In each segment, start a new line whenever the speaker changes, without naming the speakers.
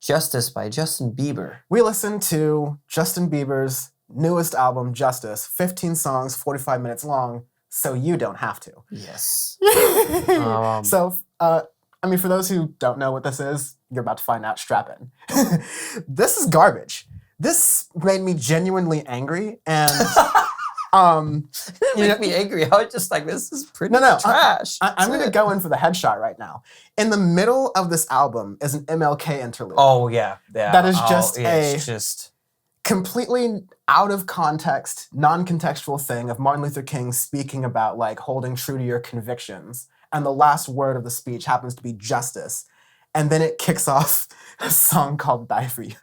Justice by Justin Bieber.
We listened to Justin Bieber's newest album, Justice, 15 songs, 45 minutes long, so you don't have to.
Yes.
So, for those who don't know what this is, you're about to find out. Strap in. This is garbage. This made me genuinely angry, and
it made me angry. I was just like, this is pretty trash.
I'm going to go in for the headshot right now. In the middle of this album is an MLK interlude.
Oh, yeah.
That is just completely out of context, non-contextual thing of Martin Luther King speaking about like holding true to your convictions. And the last word of the speech happens to be justice. And then it kicks off a song called Die For You.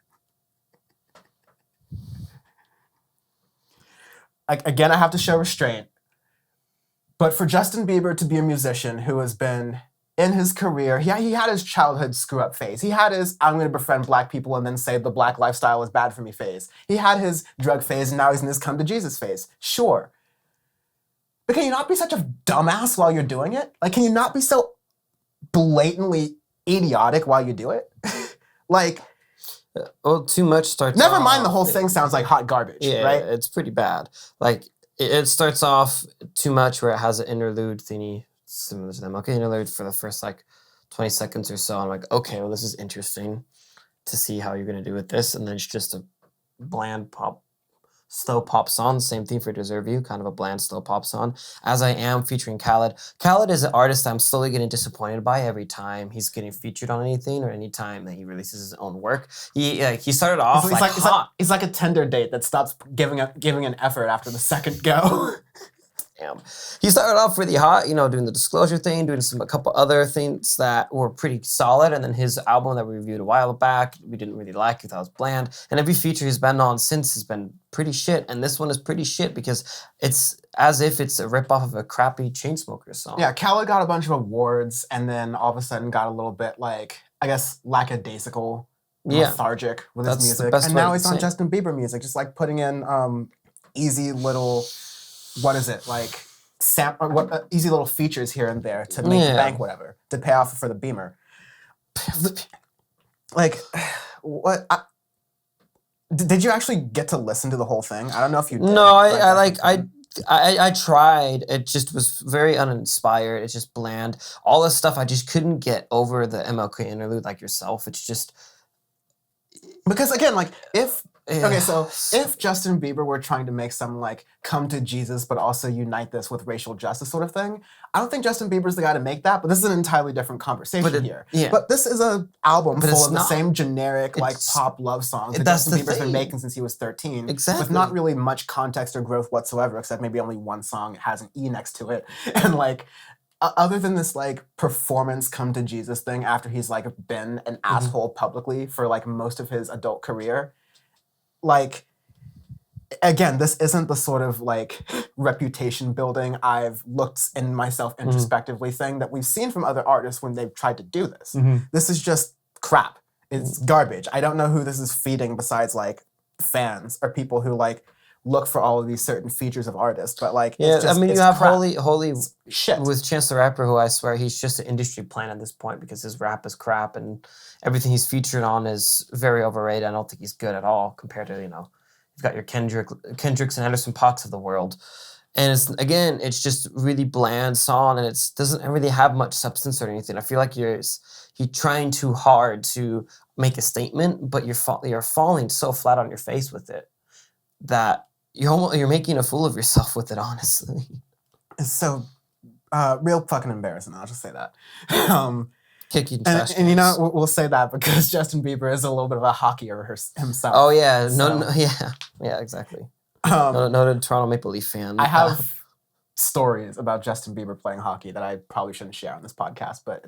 Again, I have to show restraint. But for Justin Bieber to be a musician who has been in his career, he had his childhood screw-up phase. He had his I'm going to befriend black people and then say the black lifestyle is bad for me phase. He had his drug phase, and now he's in his come to Jesus phase. Sure. But can you not be such a dumbass while you're doing it? Like, can you not be so blatantly idiotic while you do it? Like...
Well, too much starts
Never mind the whole thing sounds like hot garbage, right?
It's pretty bad. Like, it starts off too much where it has an interlude thingy similar to them. Okay, interlude for the first, like, 20 seconds or so. I'm like, okay, well, this is interesting to see how you're going to do with this. And then it's just a bland slow pop song. Same thing for Deserve You, kind of a bland, slow pop song. As I Am featuring Khaled. Khaled is an artist I'm slowly getting disappointed by every time he's getting featured on anything or any time that he releases his own work. He started off hot.
He's like a Tinder date that stops giving an effort after the second go.
Damn. He started off really hot, doing the Disclosure thing, doing a couple other things that were pretty solid, and then his album that we reviewed a while back, we didn't really like. We thought it was bland, and every feature he's been on since has been pretty shit, and this one is pretty shit because it's as if it's a ripoff of a crappy Chainsmokers song.
Yeah, Khaled got a bunch of awards, and then all of a sudden got a little bit, like, I guess, lackadaisical, lethargic with his music, and now he's on Justin Bieber music, just like putting in easy little... What is it, like, easy little features here and there to make the bank, whatever, to pay off for the Beamer. Like, what? Did you actually get to listen to the whole thing? I don't know if you did.
No, I tried. It just was very uninspired. It's just bland. All this stuff, I just couldn't get over the MLK interlude like yourself. It's just...
Because, again, like, if Justin Bieber were trying to make some, like, come to Jesus but also unite this with racial justice sort of thing, I don't think Justin Bieber's the guy to make that, but this is an entirely different conversation here. Yeah. But this is an album full of the same generic, like, pop love songs that Justin Bieber's been making since he was 13.
Exactly.
With not really much context or growth whatsoever, except maybe only one song has an E next to it. And, like... other than this, like, performance come to Jesus thing after he's, like, been an asshole publicly for, like, most of his adult career, like, again, this isn't the sort of, like, reputation building I've looked in myself introspectively thing that we've seen from other artists when they've tried to do this. This is just crap. It's garbage. I don't know who this is feeding besides, like, fans or people who, like, look for all of these certain features of artists, but like,
you have
crap.
Holy
shit
with Chance the Rapper, who I swear he's just an industry plant at this point because his rap is crap and everything he's featured on is very overrated. I don't think he's good at all compared to, you've got your Kendricks and Anderson .Paaks of the world. And it's just really bland song, and it doesn't really have much substance or anything. I feel like you're trying too hard to make a statement, but you're falling so flat on your face with it that you're making a fool of yourself with it, honestly.
It's so real fucking embarrassing. I'll just say that.
Kick you in trash.
And we'll say that because Justin Bieber is a little bit of a hockeyer himself.
Oh yeah, yeah, exactly. Noted Toronto Maple Leaf fan.
I have stories about Justin Bieber playing hockey that I probably shouldn't share on this podcast, but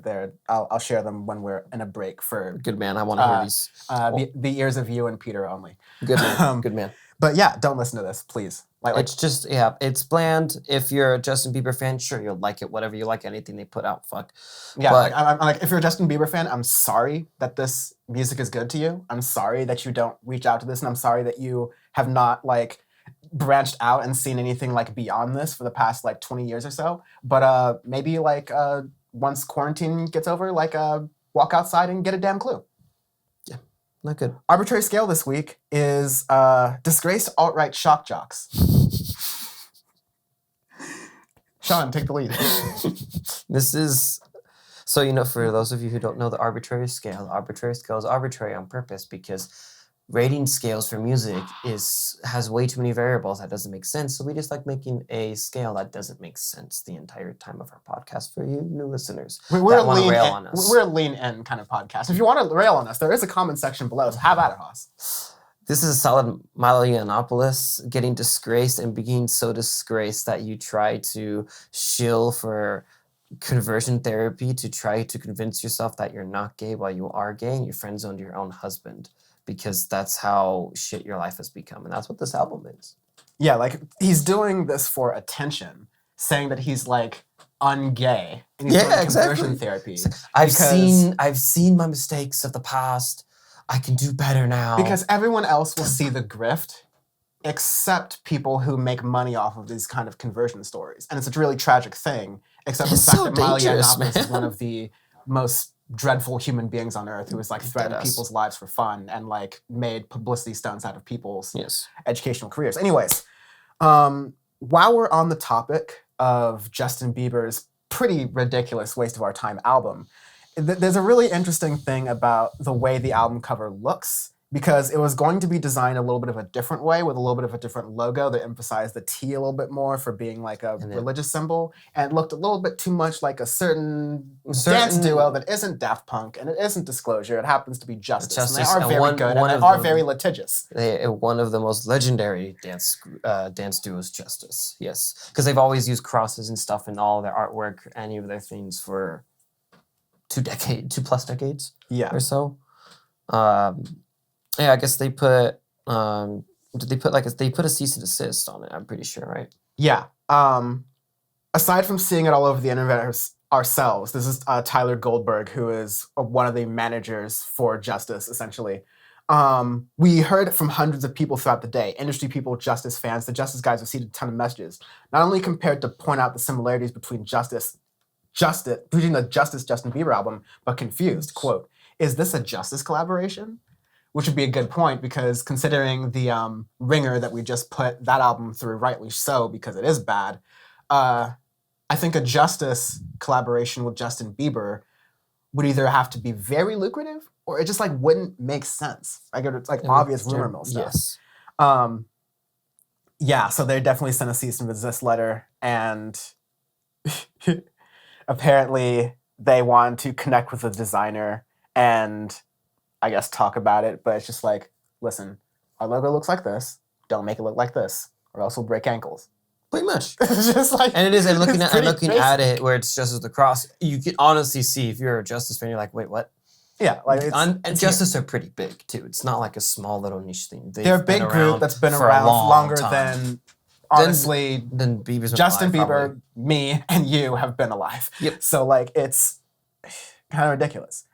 I'll share them when we're in a break for.
Good man, I want to hear these.
The ears of you and Peter only.
Good man. Good man.
But yeah, don't listen to this, please.
It's just, it's bland. If you're a Justin Bieber fan, sure, you'll like it. Whatever you like, anything they put out, fuck.
Yeah, but, I'm like, if you're a Justin Bieber fan, I'm sorry that this music is good to you. I'm sorry that you don't reach out to this, and I'm sorry that you have not, like, branched out and seen anything, like, beyond this for the past, like, 20 years or so. But maybe, like, once quarantine gets over, like, walk outside and get a damn clue.
Yeah. Not good.
Arbitrary scale this week is disgraced alt-right shock jocks. Sean, take the lead.
This is... So, for those of you who don't know the arbitrary scale is arbitrary on purpose because rating scales for music has way too many variables that doesn't make sense. So we just like making a scale that doesn't make sense the entire time of our podcast for you new listeners
We're
that want to rail on us.
We're a lean in kind of podcast. If you want to rail on us, there is a comment section below. So have at it, Haas.
This is a solid Milo Yiannopoulos getting disgraced and being so disgraced that you try to shill for conversion therapy to try to convince yourself that you're not gay while you are gay, and you friend zoned your own husband because that's how shit your life has become, and that's what this album is.
Yeah, like he's doing this for attention, saying that he's like ungay and he's doing conversion therapy.
I've seen my mistakes of the past. I can do better now.
Because everyone else will see the grift except people who make money off of these kind of conversion stories. And it's a really tragic thing, except for the fact that Milo Yiannopoulos is one of the most dreadful human beings on earth who has like threatened people's lives for fun and like made publicity stunts out of people's educational careers. Anyways, while we're on the topic of Justin Bieber's pretty ridiculous waste of our time album, there's a really interesting thing about the way the album cover looks, because it was going to be designed a little bit of a different way with a little bit of a different logo that emphasized the T a little bit more for being like a religious symbol, and it looked a little bit too much like a certain dance duo that isn't Daft Punk and it isn't Disclosure. It happens to be Justice. And they are very good and they are very litigious.
One of the most legendary dance duos, Justice. Yes, because they've always used crosses and stuff in all their artwork, any of their things for 2+ decades or so. I guess they put they put a cease and desist on it, I'm pretty sure, right?
Yeah. Aside from seeing it all over the internet ourselves, this is Tyler Goldberg, who is one of the managers for Justice, essentially. We heard from hundreds of people throughout the day, industry people, Justice fans. The Justice guys received a ton of messages, not only compared to point out the similarities between the Justice Justin Bieber album, but confused. Quote, is this a Justice collaboration? Which would be a good point, because considering the ringer that we just put that album through, rightly so, because it is bad, I think a Justice collaboration with Justin Bieber would either have to be very lucrative or it just like wouldn't make sense. Like it's like obvious rumor mill stuff.
Yes.
Yeah, so they definitely sent a cease and desist letter, and apparently they want to connect with the designer and I guess talk about it, but it's just like, listen, our logo looks like this. Don't make it look like this, or else we'll break ankles.
Pretty much.
It's just like,
and it is, and looking at it where it's Justice the Cross, you can honestly see if you're a Justice fan, you're like, wait, what?
Yeah, like
and Justice are pretty big too. It's not like a small little niche thing.
They're a big group that's been around longer than, honestly,
than Bieber's
Justin
alive,
Bieber,
probably.
Me, and you have been alive.
Yep.
So like, it's kind of ridiculous.